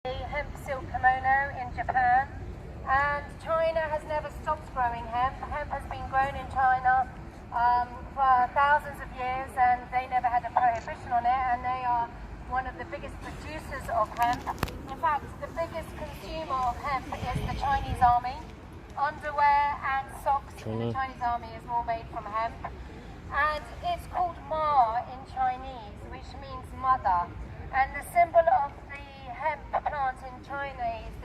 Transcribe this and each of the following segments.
The hemp silk kimono in Japan, and China has never stopped growing hemp. Hemp has been grown in China for thousands of years, and they never had a prohibition on it, and they are one of the biggest producers of hemp. In fact, the biggest consumer of hemp is the Chinese army. Underwear and socks in the Chinese army is all made from hemp, and it's called Ma in Chinese, which means mother, and the symbol of the hemp plant in China is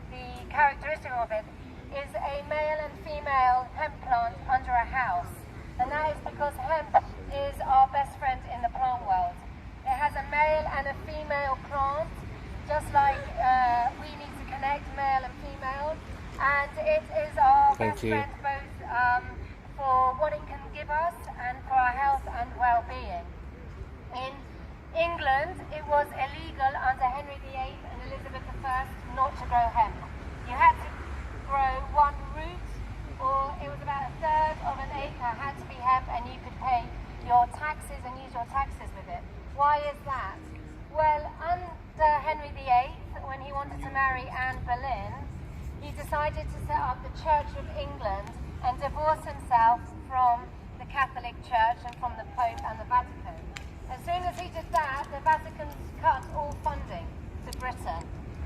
the characteristic of it is a male and female hemp plant under a house, and that is because hemp is our best friend in the plant world. It has a male and a female plant, just like we need to connect male and female, and it is our best friend both for what it can give us and for our health and well-being. In England, it was illegal under Henry VIII and Elizabeth I not to grow hemp. You had to grow one root, or it was about a third of an acre had to be hemp, and you could pay your taxes and use your taxes with it. Why is that? Well, under Henry VIII, when he wanted to marry Anne Boleyn, he decided to set up the Church of England and divorce himself from the Catholic Church and from the Pope and the Vatican. As soon as he did that, the Vatican cut all funding to Britain.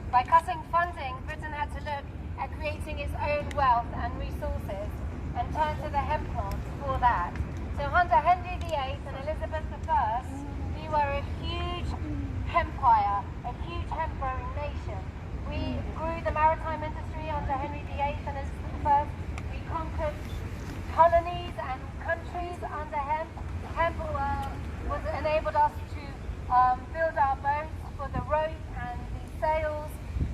By cutting funding, Britain had to look at creating its own wealth and resources and turn to the hemp plant for that. So under Henry VIII and Elizabeth I, we were a huge empire, a huge hemp growing nation. We grew the maritime industry under Henry VIII and Elizabeth I. We conquered colonies and countries under hemp. Hemp enabled us to build our boats for the rope and the sails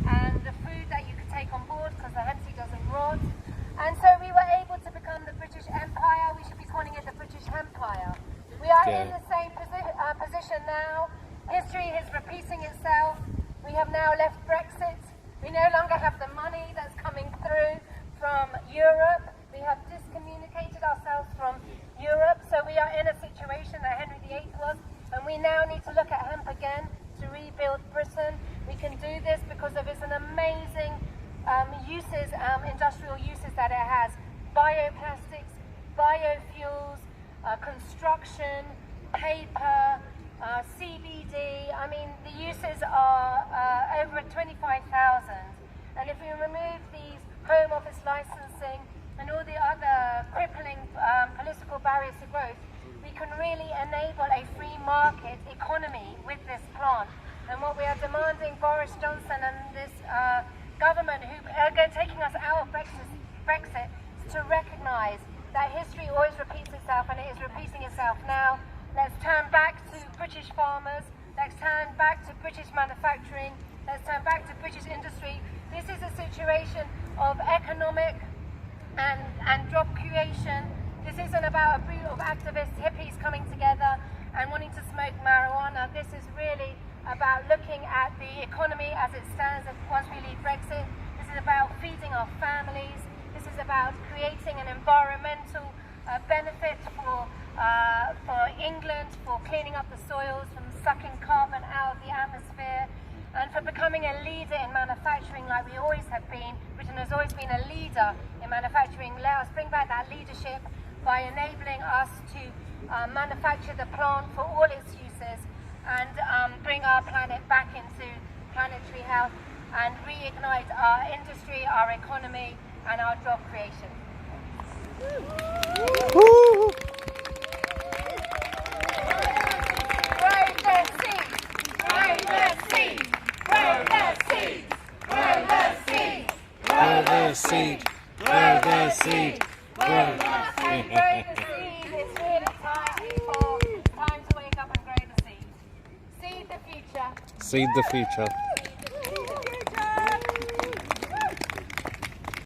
and the food that you could take on board, because the hemp seed doesn't rot. And so we were able to become the British Empire. We should be calling it the British Empire. We are in the same position now. History is repeating itself. We have now left Brexit. We no longer have the money that's coming through from Europe. We have discommunicated ourselves from Europe, so we are in a situation that Henry VIII was, and we now need to look at hemp again to rebuild Britain. We can do this because of its amazing uses, industrial uses that it has. Bioplastics, biofuels, construction, paper, CBD. I mean, the uses are over 25,000. And if we remove these home office licensing and all the other crippling political barriers to growth, we can really enable a free market economy with this plant. And what we are demanding, Boris Johnson and this government who are taking us out of Brexit, is to recognise that history always repeats itself, and it is repeating itself now. Let's turn back to British farmers, let's turn back to British manufacturing, let's turn back to British industry. This is a situation of economic and job creation. This isn't about a group of activists, hippies coming together and wanting to smoke marijuana. This is really about looking at the economy as it stands once we leave Brexit. This is about feeding our families. This is about creating an environmental benefit for England, for cleaning up the soils, from sucking carbon out of the atmosphere, and for becoming a leader in manufacturing like we always have been. Britain has always been a leader in manufacturing. Let us bring back that leadership by enabling us to manufacture the plant for all its uses and bring our planet back into planetary health and reignite our industry, our economy and our job creation. Woo! Grow the seeds! Grow the seeds! Grow the seeds! Grow the seeds! Grow the seed! Grow the seed! Grow the seed! Grow the seed! It's really time to wake up and grow the seed. Seed the future. Seed the future.